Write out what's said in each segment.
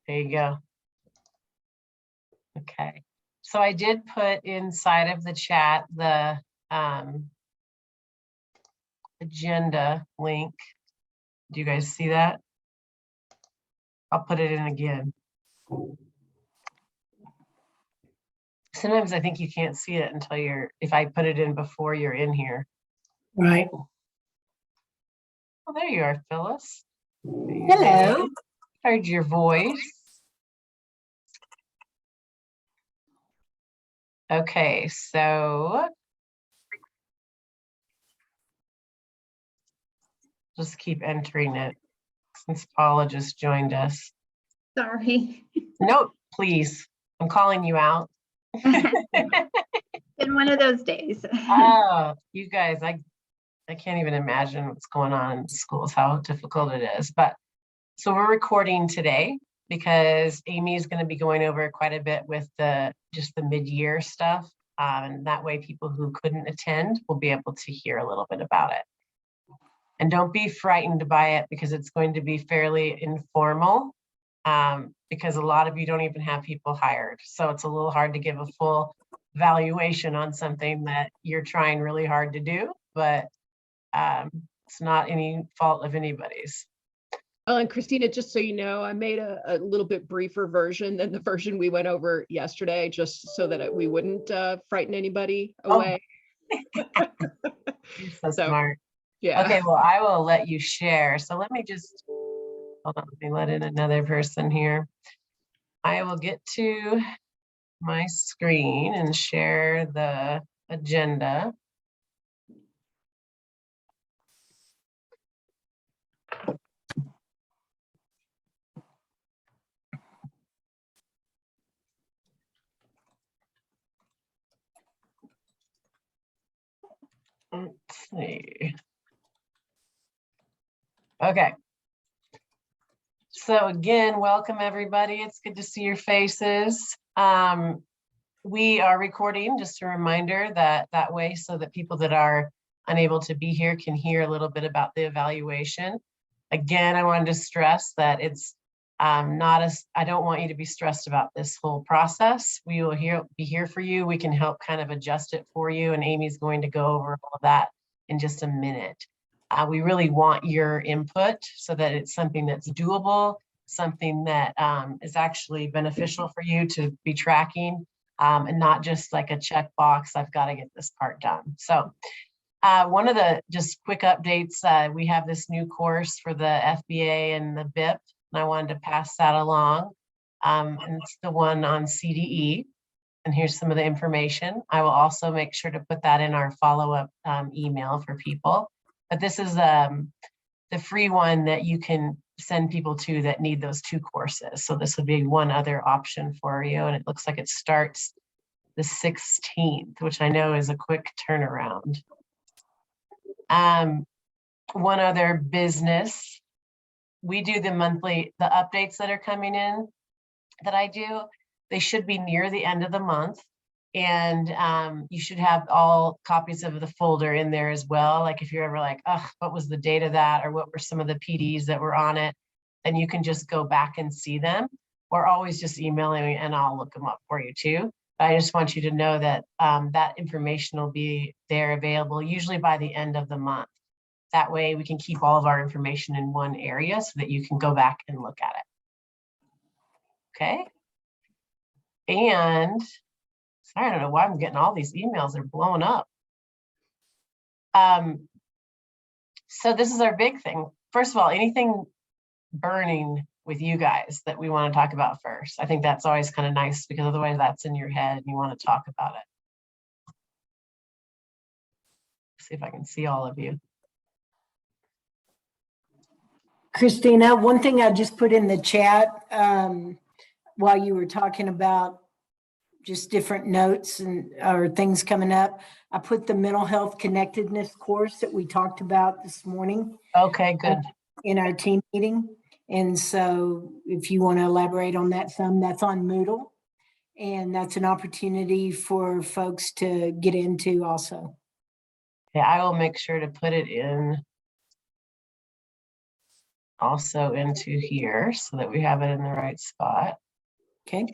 There you go. Okay. So I did put inside of the chat the agenda link. Do you guys see that? I'll put it in again. Sometimes I think you can't see it until if I put it in before you're in here. Right. Oh, there you are, Phyllis. Hello. Heard your voice. Okay, so just keep entering it since Paula just joined us. Sorry. Nope, please. I'm calling you out. Been one of those days. Oh, you guys, I can't even imagine what's going on in schools, how difficult it is. But so we're recording today because Amy is going to be going over quite a bit with just the mid-year stuff. And that way people who couldn't attend will be able to hear a little bit about it. And don't be frightened by it because it's going to be fairly informal because a lot of you don't even have people hired. So it's a little hard to give a full valuation on something that you're trying really hard to do, but it's not any fault of anybody's. Oh, and Christina, just so you know, I made a little bit briefer version than the version we went over yesterday, just so that we wouldn't frighten anybody away. Oh. You're so smart. Yeah. Okay, well, I will let you share. So let me just, hold on, let me let in another person here. I will get to my screen and share the agenda. Let's see. Okay. So again, welcome everybody. It's good to see your faces. We are recording, just a reminder that way so that people that are unable to be here can hear a little bit about the evaluation. Again, I wanted to stress that it's I don't want you to be stressed about this whole process. We will be here for you. We can help kind of adjust it for you. And Amy's going to go over all of that in just a minute. We really want your input so that it's something that's doable, something that is actually beneficial for you to be tracking and not just like a checkbox, I've got to get this part done. So one of the just quick updates, we have this new course for the FBA and the BIP, and I wanted to pass that along. And it's the one on CDE. And here's some of the information. I will also make sure to put that in our follow-up email for people. But this is the free one that you can send people to that need those two courses. So this would be one other option for you. And it looks like it starts the 16th, which I know is a quick turnaround. One other business, we do the updates that are coming in that I do. They should be near the end of the month. And you should have all copies of the folder in there as well. Like if you're ever like, oh, what was the date of that? Or what were some of the PDs that were on it? Then you can just go back and see them, or always just email me and I'll look them up for you too. But I just want you to know that that information will be there available usually by the end of the month. That way we can keep all of our information in one area so that you can go back and look at it. Okay. And I don't know why I'm getting all these emails. They're blowing up. So this is our big thing. First of all, anything burning with you guys that we want to talk about first. I think that's always kind of nice because otherwise that's in your head and you want to talk about it. See if I can see all of you. Christina, one thing I just put in the chat while you were talking about just different notes or things coming up. I put the mental health connectedness course that we talked about this morning. Okay, good. In our team meeting. And so if you want to elaborate on that some, that's on Moodle. And that's an opportunity for folks to get into also. Yeah, I will make sure to put it in also into here so that we have it in the right spot. Okay.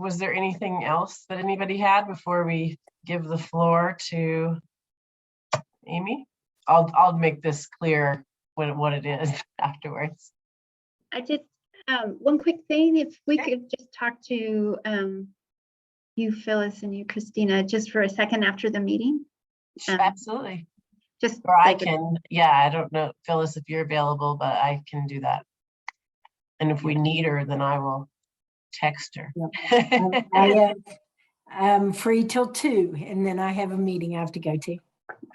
Was there anything else that anybody had before we give the floor to Amy? I'll make this clear what it is afterwards. I just, one quick thing, if we could just talk to you, Phyllis, and you, Christina, just for a second after the meeting. Absolutely. Just Or I like a- can, yeah, I don't know, Phyllis, if you're available, but I can do that. And if we need her, then I will text her. I'm free till 2, and then I have a meeting I have to go to.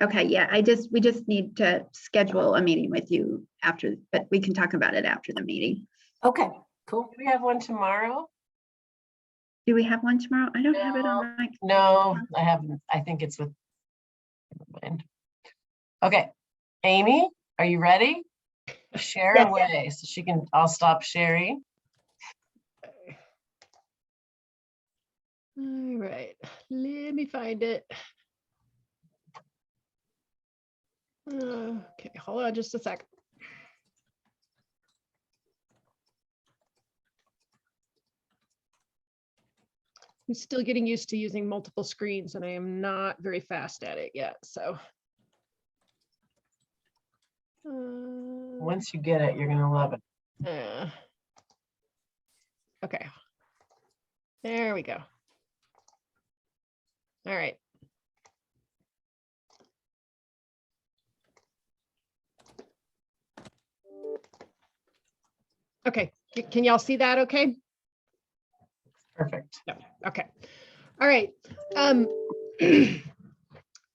Okay, yeah, we just need to schedule a meeting with you after, but we can talk about it after the meeting. Okay, cool. Do we have one tomorrow? Do we have one tomorrow? I don't have it on my. No, I haven't. I think it's with. Never mind. Okay, Amy, are you ready? Share Yes. away so she can, I'll stop sharing. All right, let me find it. Okay, hold on just a second. I'm still getting used to using multiple screens and I am not very fast at it yet, so. Once you get it, you're gonna love it. Okay. There we go. All right. Okay, can y'all see that okay? Perfect. Okay. All right.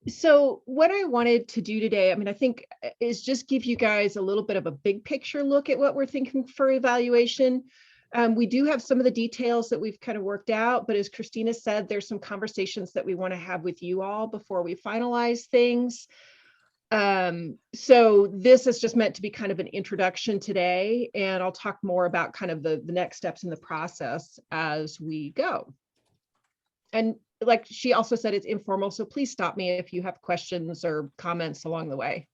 So what I wanted to do today, I mean, I think is just give you guys a little bit of a big picture look at what we're thinking for evaluation. We do have some of the details that we've kind of worked out, but as Christina said, there's some conversations that we want to have with you all before we finalize things. So this is just meant to be kind of an introduction today, and I'll talk more about kind of the next steps in the process as we go. And like she also said, it's informal, so please stop me if you have questions or comments along the way.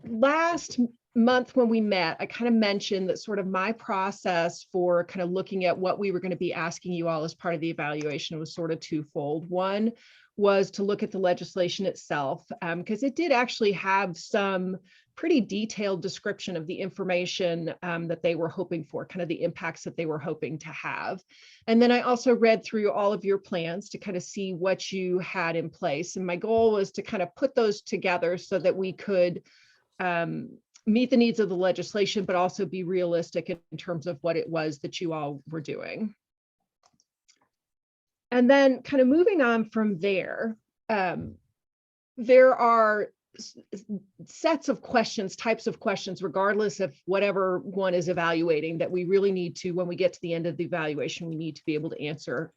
Last month when we met, I kind of mentioned that sort of my process for kind of looking at what we were going to be asking you all as part of the evaluation was sort of twofold. One was to look at the legislation itself, because it did actually have some pretty detailed description of the information that they were hoping for, kind of the impacts that they were hoping to have. And then I also read through all of your plans to kind of see what you had in place. And my goal was to kind of put those together so that we could meet the needs of the legislation, but also be realistic in terms of what it was that you all were doing. And then kind of moving on from there, there are sets of questions, types of questions, regardless of whatever one is evaluating, that we really need to, when we get to the end of the evaluation, we need to be able to answer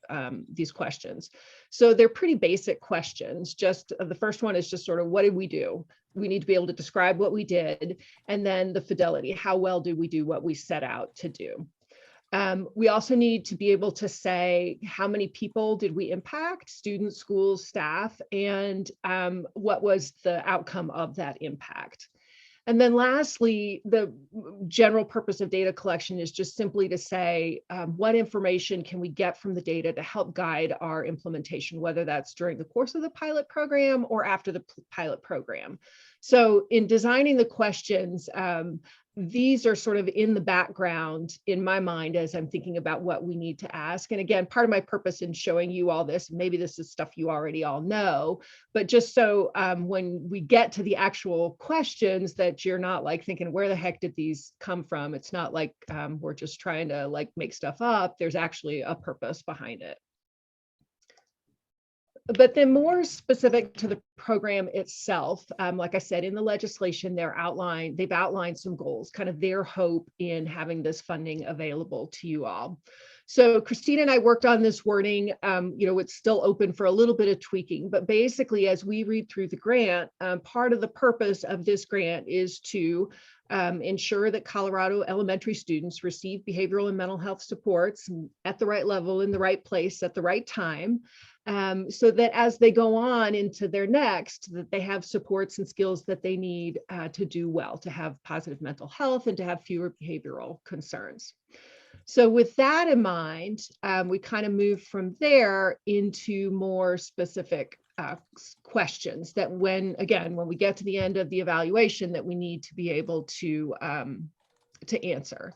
these questions. So they're pretty basic questions. Just the first one is just sort of, what did we do? We need to be able to describe what we did. And then the fidelity, how well did we do what we set out to do? We also need to be able to say how many people did we impact, students, schools, staff, and what was the outcome of that impact. And then lastly, the general purpose of data collection is just simply to say what information can we get from the data to help guide our implementation, whether that's during the course of the pilot program or after the pilot program. So in designing the questions, these are sort of in the background in my mind as I'm thinking about what we need to ask. And again, part of my purpose in showing you all this, maybe this is stuff you already all know, but just so when we get to the actual questions that you're not like thinking, where the heck did these come from? It's not like we're just trying to like make stuff up. There's actually a purpose behind it. But then more specific to the program itself, like I said, in the legislation, they've outlined some goals, kind of their hope in having this funding available to you all. So Christina and I worked on this wording. It's still open for a little bit of tweaking, but basically as we read through the grant, part of the purpose of this grant is to ensure that Colorado elementary students receive behavioral and mental health supports at the right level, in the right place, at the right time, so that as they go on into their next, that they have supports and skills that they need to do well, to have positive mental health and to have fewer behavioral concerns. So with that in mind, we kind of move from there into more specific questions that when we get to the end of the evaluation, that we need to be able to answer.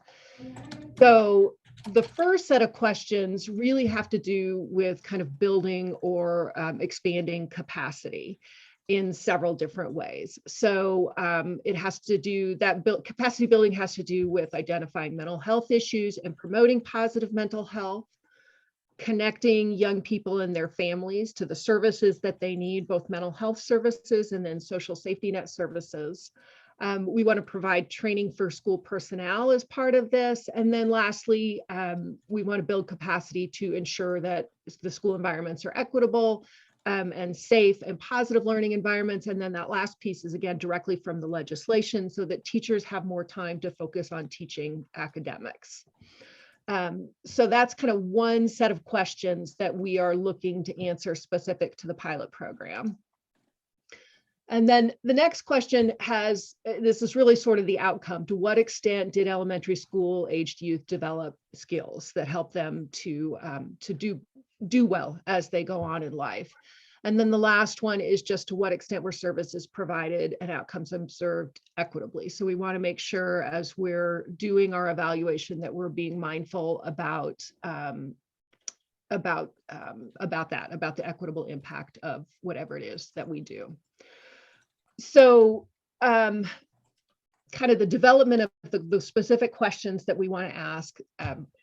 So the first set of questions really have to do with kind of building or expanding capacity in several different ways. So it has to do capacity building has to do with identifying mental health issues and promoting positive mental health, connecting young people and their families to the services that they need, both mental health services and then social safety net services. We want to provide training for school personnel as part of this. And then lastly, we want to build capacity to ensure that the school environments are equitable and safe and positive learning environments. And then that last piece is again directly from the legislation so that teachers have more time to focus on teaching academics. So that's kind of one set of questions that we are looking to answer specific to the pilot program. And then the next question this is really sort of the outcome. To what extent did elementary school aged youth develop skills that help them to do well as they go on in life? And then the last one is just to what extent were services provided and outcomes observed equitably. So we want to make sure as we're doing our evaluation that we're being mindful about the equitable impact of whatever it is that we do. So kind of the development of the specific questions that we want to ask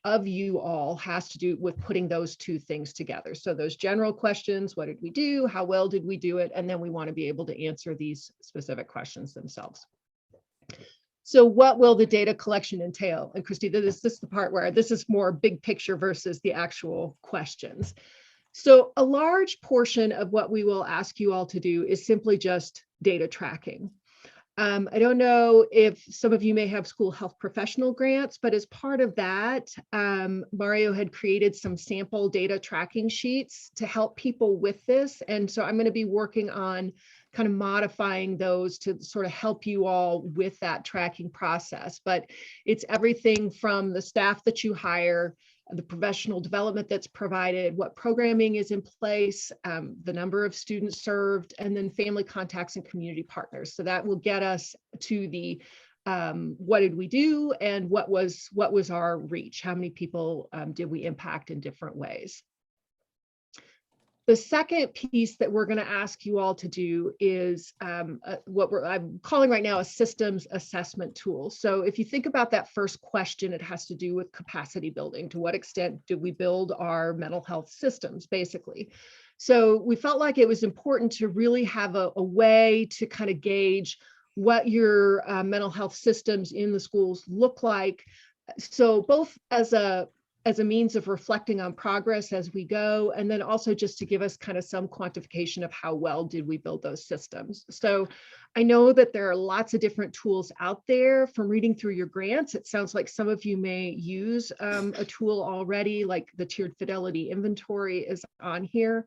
of you all has to do with putting those two things together. So those general questions, what did we do? How well did we do it? And then we want to be able to answer these specific questions themselves. So what will the data collection entail? And Christina, this is the part where this is more big picture versus the actual questions. So a large portion of what we will ask you all to do is simply just data tracking. I don't know if some of you may have school health professional grants, but as part of that, Mario had created some sample data tracking sheets to help people with this. And so I'm going to be working on kind of modifying those to sort of help you all with that tracking process. But it's everything from the staff that you hire, the professional development that's provided, what programming is in place, the number of students served, and then family contacts and community partners. So that will get us to the what did we do and what was our reach? How many people did we impact in different ways? The second piece that we're going to ask you all to do is what I'm calling right now a systems assessment tool. So if you think about that first question, it has to do with capacity building. To what extent did we build our mental health systems, basically? So we felt like it was important to really have a way to kind of gauge what your mental health systems in the schools look like. So both as a means of reflecting on progress as we go, and then also just to give us kind of some quantification of how well did we build those systems. So I know that there are lots of different tools out there. From reading through your grants, it sounds like some of you may use a tool already, like the tiered fidelity inventory is on here.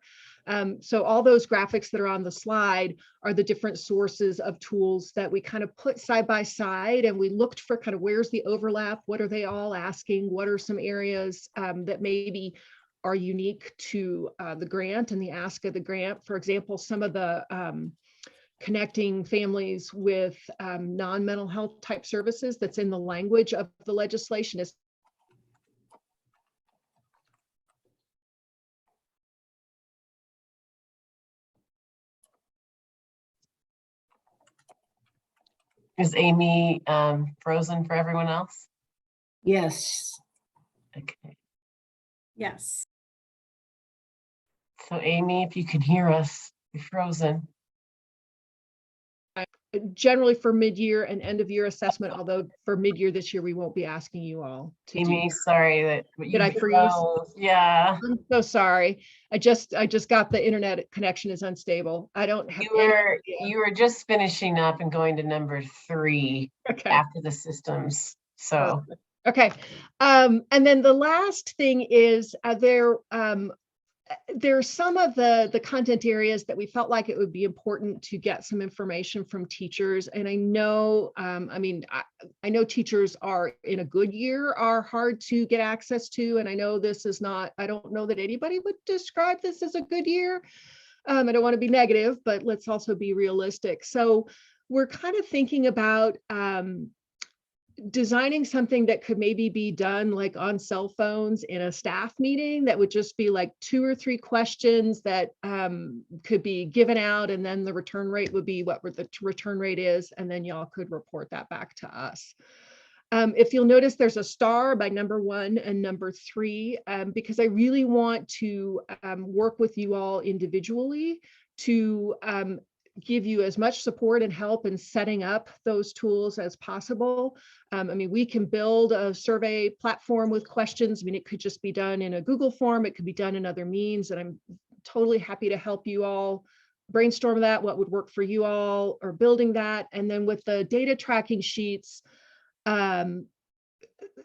So all those graphics that are on the slide are the different sources of tools that we kind of put side by side, and we looked for kind of where's the overlap, what are they all asking, what are some areas that maybe are unique to the grant and the ask of the grant. For example, some of the connecting families with non-mental health type services that's in the language of the legislation is Is Amy frozen for everyone else? Yes. Okay. Yes. So Amy, if you can hear us, you're frozen. generally for mid-year and end of year assessment, although for mid-year this year, we won't be asking you all to do. Amy, sorry that. Did I freeze? Yeah. I'm so sorry. I just got the internet connection is unstable. I don't have. You were just finishing up and going to number 3 Okay. after the systems. So Okay. And then the last thing is there's some of the content areas that we felt like it would be important to get some information from teachers. And I know, I know teachers are in a good year are hard to get access to. And I know this is not, I don't know that anybody would describe this as a good year. I don't want to be negative, but let's also be realistic. So we're kind of thinking about designing something that could maybe be done like on cell phones in a staff meeting that would just be like 2 or 3 questions that could be given out, and then the return rate would be what the return rate is, and then y'all could report that back to us. If you'll notice, there's a star by number 1 and number 3, because I really want to work with you all individually to give you as much support and help in setting up those tools as possible. We can build a survey platform with questions. It could just be done in a Google form. It could be done in other means, and I'm totally happy to help you all brainstorm that, what would work for you all, or building that. And then with the data tracking sheets,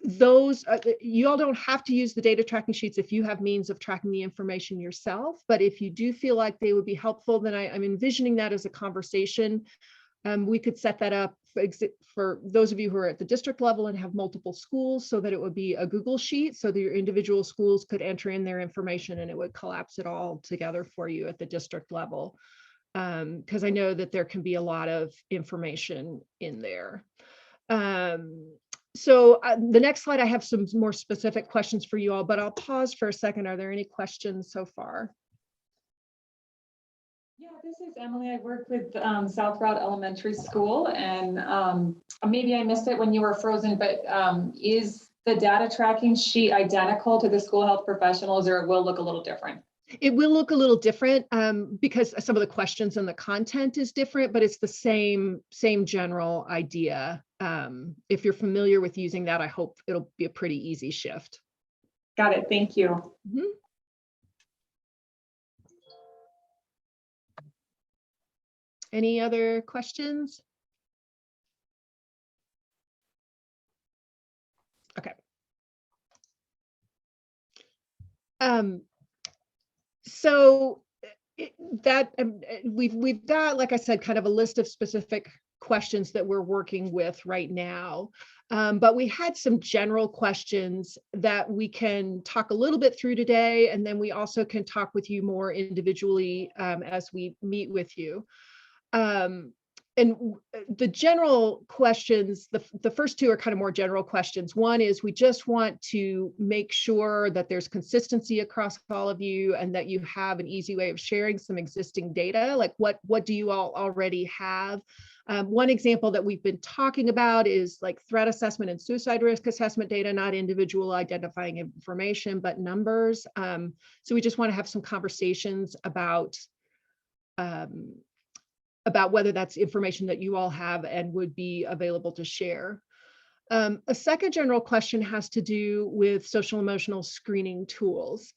those you all don't have to use the data tracking sheets if you have means of tracking the information yourself, but if you do feel like they would be helpful, then I'm envisioning that as a conversation. We could set that up for those of you who are at the district level and have multiple schools, so that it would be a Google sheet so that your individual schools could enter in their information and it would collapse it all together for you at the district level, because I know that there can be a lot of information in there. So the next slide, I have some more specific questions for you all, but I'll pause for a second. Are there any questions so far? Yeah, this is Emily. I work with South Route Elementary School, and maybe I missed it when you were frozen, but is the data tracking sheet identical to the school health professionals, or it will look a little different? It will look a little different because some of the questions and the content is different, but it's the same general idea. If you're familiar with using that, I hope it'll be a pretty easy shift. Got it. Thank you. Mm-hmm. Any other questions? Okay. So we've got, like I said, kind of a list of specific questions that we're working with right now. But we had some general questions that we can talk a little bit through today, and then we also can talk with you more individually as we meet with you. And the general questions, the first 2 are kind of more general questions. One is we just want to make sure that there's consistency across all of you and that you have an easy way of sharing some existing data. Like what do you all already have? One example that we've been talking about is like threat assessment and suicide risk assessment data, not individual identifying information, but numbers. So we just want to have some conversations about whether that's information that you all have and would be available to share. A second general question has to do with social emotional screening tools.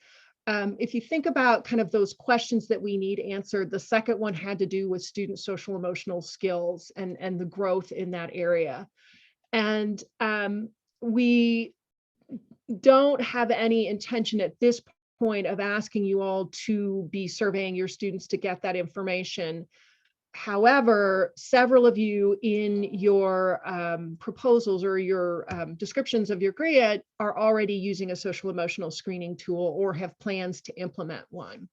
If you think about kind of those questions that we need answered, the second one had to do with student social emotional skills and the growth in that area. And we don't have any intention at this point of asking you all to be surveying your students to get that information. However, several of you in your proposals or your descriptions of your grant are already using a social emotional screening tool or have plans to implement one.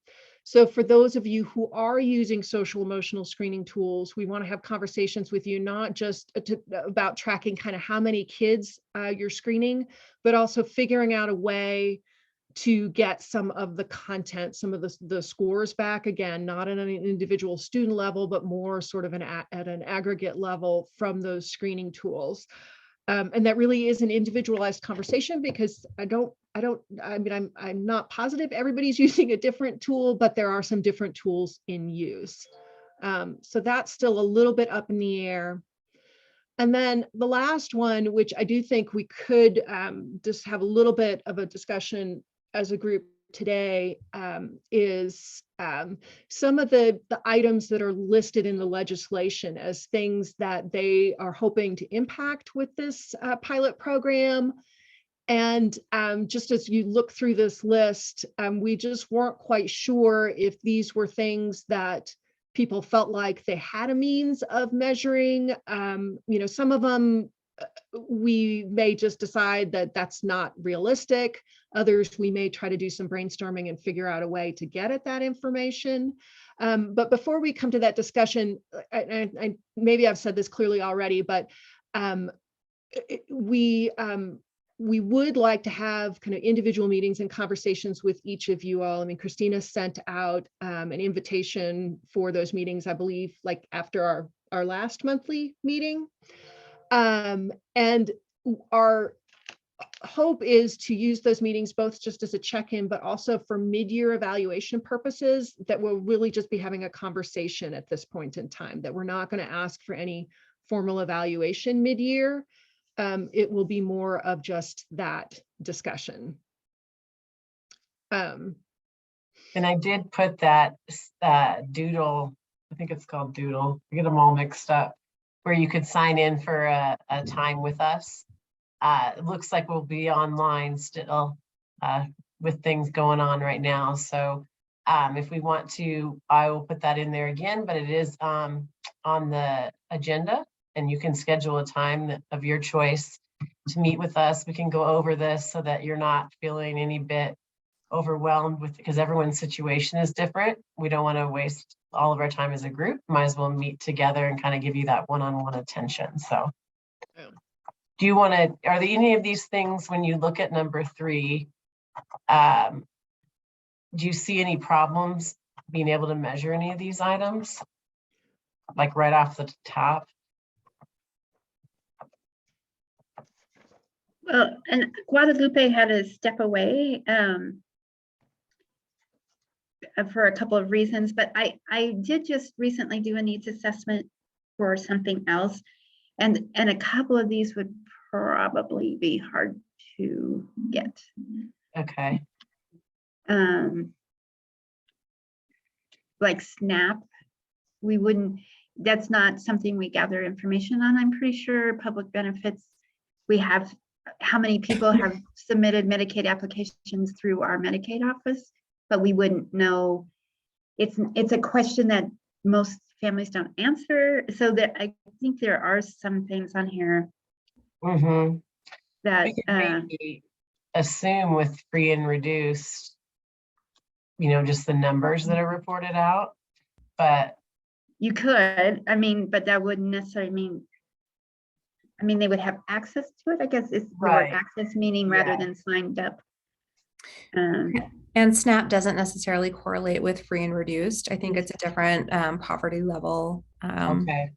So for those of you who are using social emotional screening tools, we want to have conversations with you, not just about tracking kind of how many kids you're screening, but also figuring out a way to get some of the content, some of the scores back, again, not at an individual student level, but more sort of at an aggregate level from those screening tools. And that really is an individualized conversation because I'm not positive everybody's using a different tool, but there are some different tools in use. So that's still a little bit up in the air. And then the last one, which I do think we could just have a little bit of a discussion as a group today, is some of the items that are listed in the legislation as things that they are hoping to impact with this pilot program. And just as you look through this list, we just weren't quite sure if these were things that people felt like they had a means of measuring. Some of them we may just decide that that's not realistic. Others, we may try to do some brainstorming and figure out a way to get at that information. But before we come to that discussion, I maybe I've said this clearly already, but we would like to have kind of individual meetings and conversations with each of you all. I mean, Christina sent out an invitation for those meetings, I believe, like after our last monthly meeting. And our hope is to use those meetings both just as a check-in, but also for mid-year evaluation purposes, that we'll really just be having a conversation at this point in time, that we're not going to ask for any formal evaluation mid-year. It will be more of just that discussion. And I did put that Doodle, I think it's called Doodle, I get them all mixed up, where you could sign in for a time with us. It looks like we'll be online still with things going on right now. So if we want to, I will put that in there again, but it is on the agenda, and you can schedule a time of your choice to meet with us. We can go over this so that you're not feeling any bit overwhelmed with, because everyone's situation is different. We don't want to waste all of our time as a group. Might as well meet together and kind of give you that one-on-one attention. So do you want to, are there any of these things when you look at number 3, do you see any problems being able to measure any of these items? Like right off the top? Well, and Guadalupe had to step away for a couple of reasons, but I did just recently do a needs assessment for something else, and a couple of these would probably be hard to get. Okay. Like SNAP, we wouldn't, that's not something we gather information on. I'm pretty sure public benefits, we have how many people have submitted Medicaid applications through our Medicaid office, but we wouldn't know. It's a question that most families don't answer. So that I think there are some things on here Mm-hmm. that We could maybe assume with free and reduced, just the numbers that are reported out, but you could, I mean, but that wouldn't necessarily mean, they would have access to it, I guess it's the word Right. access, meaning rather Yeah. than signed up. And SNAP doesn't necessarily correlate with free and reduced. I think it's a different poverty level. okay.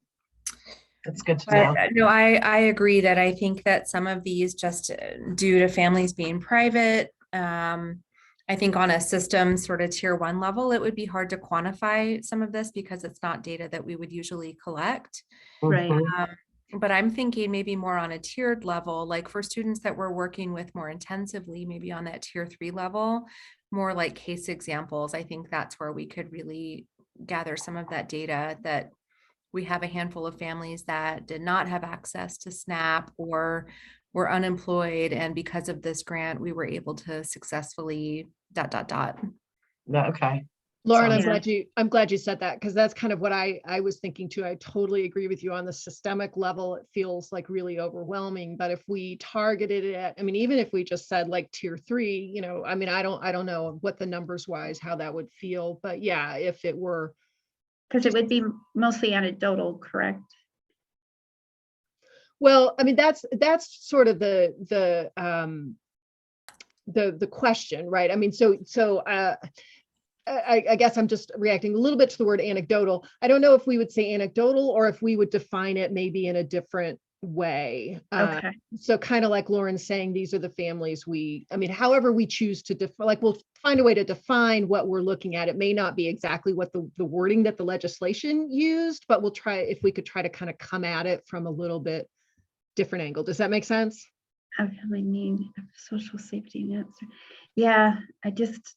That's good to know. But no, I agree that I think that some of these, just due to families being private, I think on a system sort of tier 1 level, it would be hard to quantify some of this because it's not data that we would usually collect. Right. Mhm. But I'm thinking maybe more on a tiered level, like for students that we're working with more intensively, maybe on that tier 3 level, more like case examples. I think that's where we could really gather some of that data, that we have a handful of families that did not have access to SNAP or were unemployed. And because of this grant, we were able to successfully ... Okay. Lauren, So- I'm glad you said that, because that's kind of what I was thinking too. I totally agree with you on the systemic level. It feels like really overwhelming, but if we targeted it at, even if we just said like tier 3, I don't know what the numbers wise, how that would feel, but yeah, if it were. Because it would be mostly anecdotal, correct? Well, that's sort of the question, right? I guess I'm just reacting a little bit to the word anecdotal. I don't know if we would say anecdotal or if we would define it maybe in a different way. Okay, So kind of like Lauren's saying, these are the families however we choose to we'll find a way to define what we're looking at. It may not be exactly what the wording that the legislation used, but we'll try, if we could try to kind of come at it from a little bit different angle. Does that make sense? I really need a social safety nets. Yeah, I just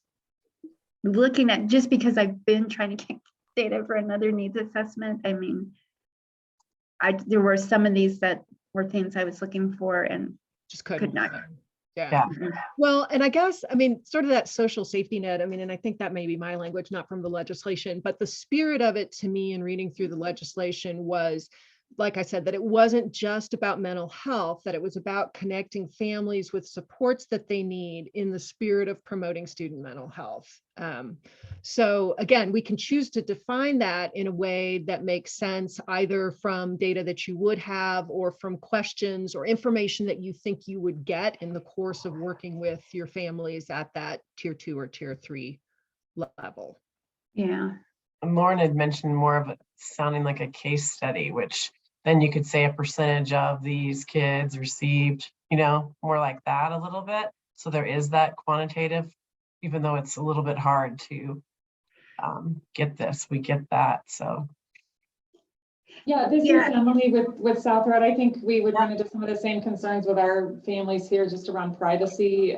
looking at, just because I've been trying to get data for another needs assessment, I mean, there were some of these that were things I was looking for and Just couldn't. could not. Yeah. Well, and I guess, sort of that social safety net, and I think that may be my language, not from the legislation, but the spirit of it to me in reading through the legislation was, like I said, that it wasn't just about mental health, that it was about connecting families with supports that they need in the spirit of promoting student mental health. So again, we can choose to define that in a way that makes sense, either from data that you would have or from questions or information that you think you would get in the course of working with your families at that tier 2 or tier 3 level. Yeah, And Lauren had mentioned more of it sounding like a case study, which then you could say a percentage of these kids received, more like that a little bit. So there is that quantitative, even though it's a little bit hard to get this, we get that, so. Yeah, this is Yeah. Emily with South Road. I think we would run into some of the same concerns with our families here just around privacy.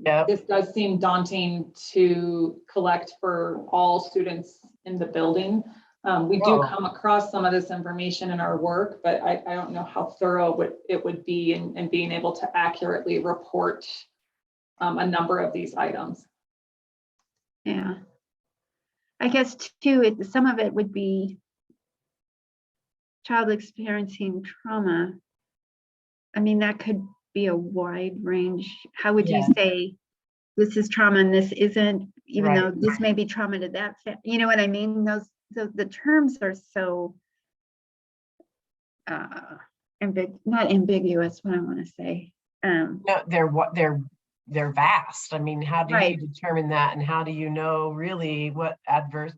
Yep. This does seem daunting to collect for all students in the building. We do Whoa. come across some of this information in our work, but I don't know how thorough it would be in being able to accurately report a number of these items. yeah. I guess too, some of it would be child experiencing trauma. I mean, that could be a wide range. How would you Yeah. say this is trauma and this isn't, even Right. though this may be trauma to that, you know what I mean? The terms are so not ambiguous, what I want to say. No, they're vast. I mean, how do Right. you determine that? And how do you know really what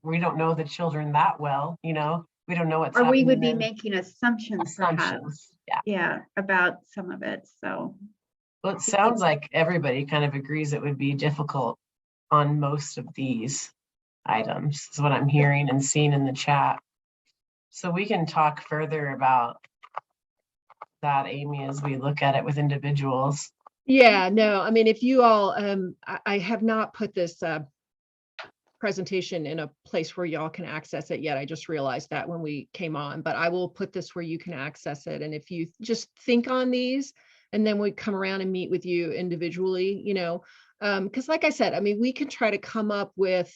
we don't know the children that well, we don't know what's Or we would be happening in making assumptions perhaps, assumptions. Yeah. yeah, about some of it, so. Well, it sounds like everybody kind of agrees it would be difficult on most of these items, is what I'm hearing and seeing in the chat. So we can talk further about that, Amy, as we look at it with individuals. Yeah, no, if you all, I have not put this presentation in a place where y'all can access it yet. I just realized that when we came on, but I will put this where you can access it. And if you just think on these, and then we come around and meet with you individually, because like I said, we can try to come up with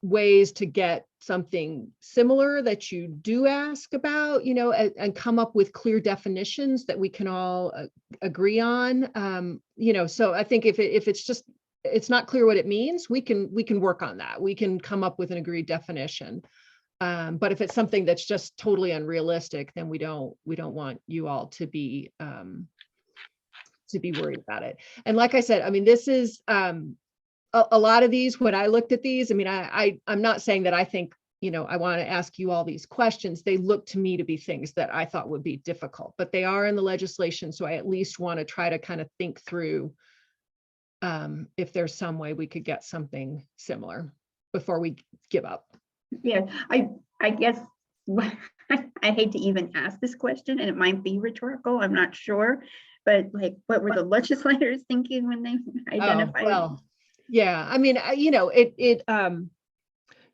ways to get something similar that you do ask about, and come up with clear definitions that we can all agree on. So I think if it's not clear what it means, we can work on that. We can come up with an agreed definition. But if it's something that's just totally unrealistic, then we don't want you all to be worried about it. And like I said, this is a lot of these, when I looked at these, I'm not saying that I think, I want to ask you all these questions. They look to me to be things that I thought would be difficult, but they are in the legislation. So I at least want to try to kind of think through if there's some way we could get something similar before we give up. Yeah, I guess I hate to even ask this question, and it might be rhetorical, I'm not sure, but like, what were the legislators thinking when they identified? Oh, well, yeah,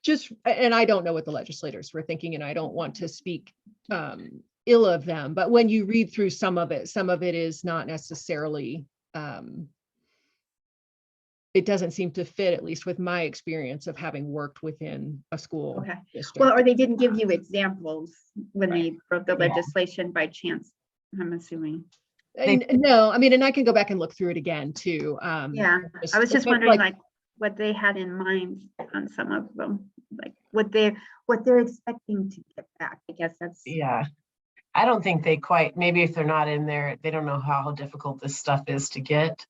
just, and I don't know what the legislators were thinking, and I don't want to speak ill of them, but when you read through some of it is not necessarily, it doesn't seem to fit, at least with my experience of having worked within a school Okay. district. Well, or they didn't give you examples when they wrote the Yeah. legislation by chance, I'm assuming. No, and I can go back and look through it again too. Yeah, I was just but wondering like what they had in mind on some of them, like what they're expecting to get back. I guess that's. Yeah. I don't think they quite, maybe if they're not in there, they don't know how difficult this stuff is to get.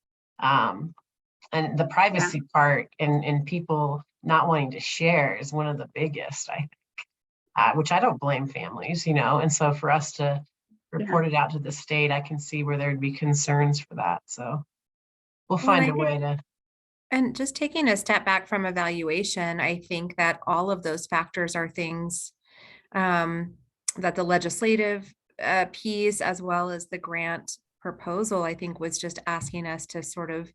And the privacy part and people not wanting to share is one of the biggest, I think, which I don't blame families, and so for us to reported out to the state, I can see where there'd be concerns for that. So we'll Well, and find I a way to. And just taking a step back from evaluation, I think that all of those factors are things that the legislative piece, as well as the grant proposal, I think was just asking us to sort of,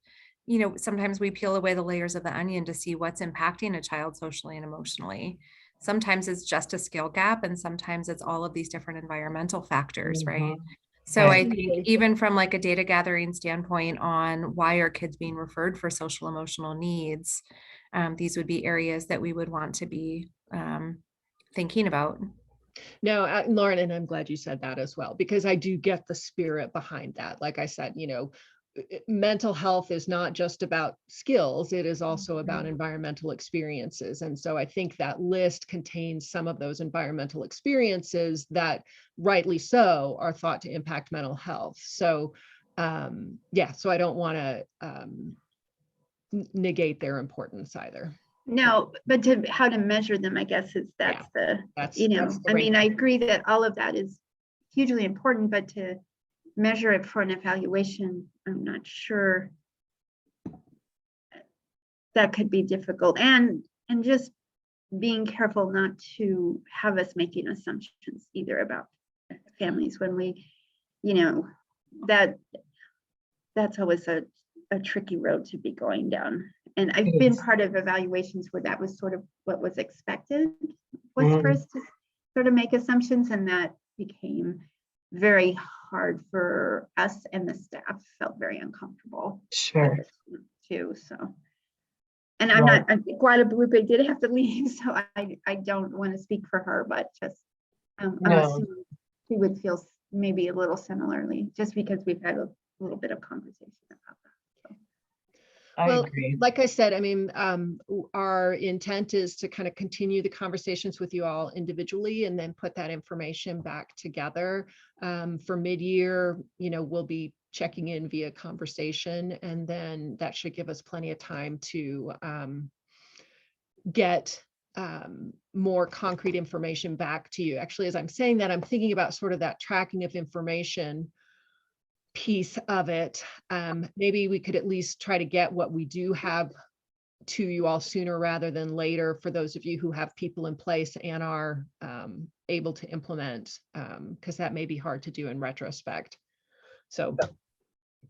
sometimes we peel away the layers of the onion to see what's impacting a child socially and emotionally. Sometimes it's just a skill gap, and sometimes it's all of these different environmental factors, right? Mhm. So I Right. think even from like a data gathering standpoint on why are kids being referred for social emotional needs, these would be areas that we would want to be thinking about. No, Lauren, and I'm glad you said that as well, because I do get the spirit behind that. Like I said, mental health is not just about skills, it is also about environmental experiences. And so I think that list contains some of those environmental experiences that rightly so are thought to impact mental health. So yeah, so I don't want to negate their importance either. No, but how to measure them, I guess, is that's the I mean, I agree that all of that is hugely important, but to measure it for an evaluation, I'm not sure. That could be difficult, and just being careful not to have us making assumptions either about families when we, that's always a tricky road to be going down. And I've It been is. part of evaluations where that was sort of what was expected, was Mhm. for us to sort of make assumptions, and that became very hard for us, and the staff felt very uncomfortable with Sure. it too, so. And I'm not, Guadalupe did have to leave, so I don't want to speak for her, but just, I'm No. assuming she would feel maybe a little similarly, just because we've had a little bit of conversation about that. I Well, agree. like I said, I mean, our intent is to kind of continue the conversations with you all individually and then put that information back together. For mid-year, we'll be checking in via conversation, and then that should give us plenty of time to get more concrete information back to you. Actually, as I'm saying that, I'm thinking about sort of that tracking of information piece of it. Maybe we could at least try to get what we do have to you all sooner rather than later, for those of you who have people in place and are able to implement, because that may be hard to do in retrospect. So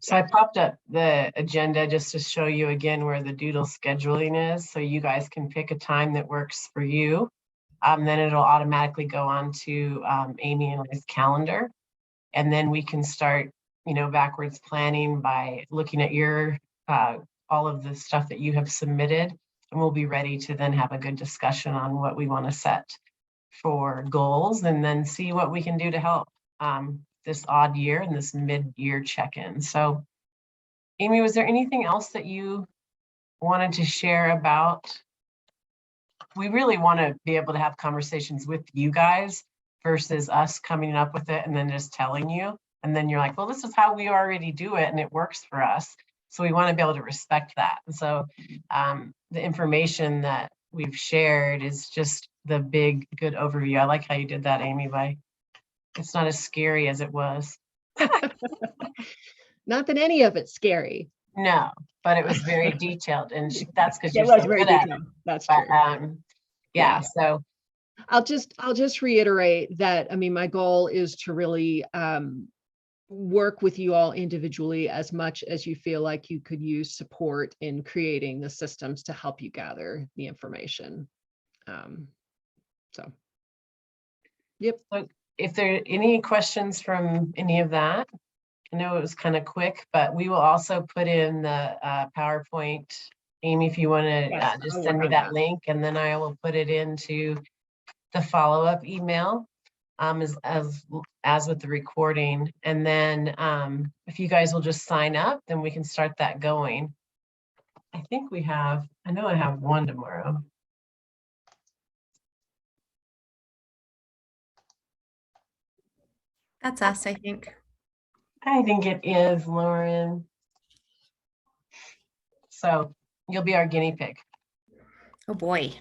So I popped up the agenda just to show you again where the doodle scheduling is, so you guys can pick a time that works for you. Then it'll automatically go on to Amy and I's calendar. And then we can start, backwards planning by looking at your, all of the stuff that you have submitted. And we'll be ready to then have a good discussion on what we want to set for goals, and then see what we can do to help this odd year and this mid-year check-in. So Amy, was there anything else that you wanted to share about? We really want to be able to have conversations with you guys versus us coming up with it and then just telling you. And then you're like, well, this is how we already do it and it works for us. So we want to be able to respect that. And so the information that we've shared is just the big, good overview. I like how you did that, Amy, it's not as scary as it was. not that any of it's scary. No, but it was very detailed, and that's because It you're was so very good at it. detailed. That's But true. yeah, so I'll just reiterate that, I mean, my goal is to really work with you all individually as much as you feel like you could use support in creating the systems to help you gather the information. So, yep. So if there are any questions from any of that, I know it was kind of quick, but we will also put in the PowerPoint. Amy, if you want to Yes, just I'll send work me on that that. link, and then I will put it into the follow-up email as with the recording. And then if you guys will just sign up, then we can start that going. I know I have one tomorrow. That's us, I think. I think it is, Lauren. So you'll be our guinea pig. Oh boy.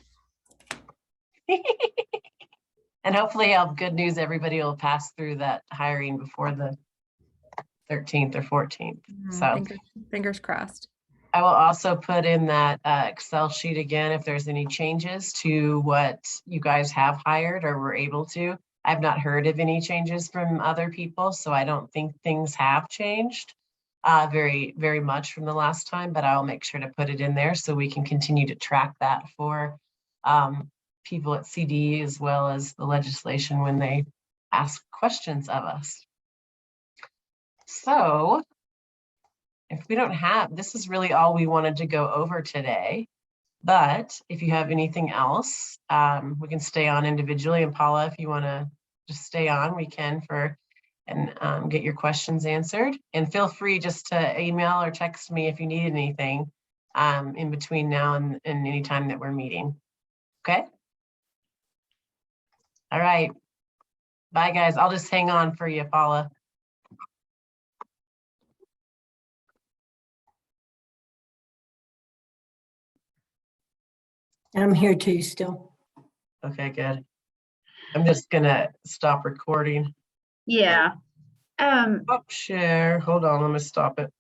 And hopefully I'll have good news. Everybody will pass through that hiring before the 13th or 14th. So Fingers crossed. I will also put in that Excel sheet again, if there's any changes to what you guys have hired or were able to. I've not heard of any changes from other people, so I don't think things have changed very, very much from the last time, but I'll make sure to put it in there so we can continue to track that for people at CD as well as the legislation when they ask questions of us. So if we don't have, this is really all we wanted to go over today. But if you have anything else, we can stay on individually. And Paula, if you want to just stay on, we can and get your questions answered. And feel free just to email or text me if you need anything in between now and any time that we're meeting. Okay? All right. Bye, guys. I'll just hang on for you, Paula. I'm here too still. Okay, good. I'm just gonna stop recording. Yeah. Oh, share. Hold on, let me stop it.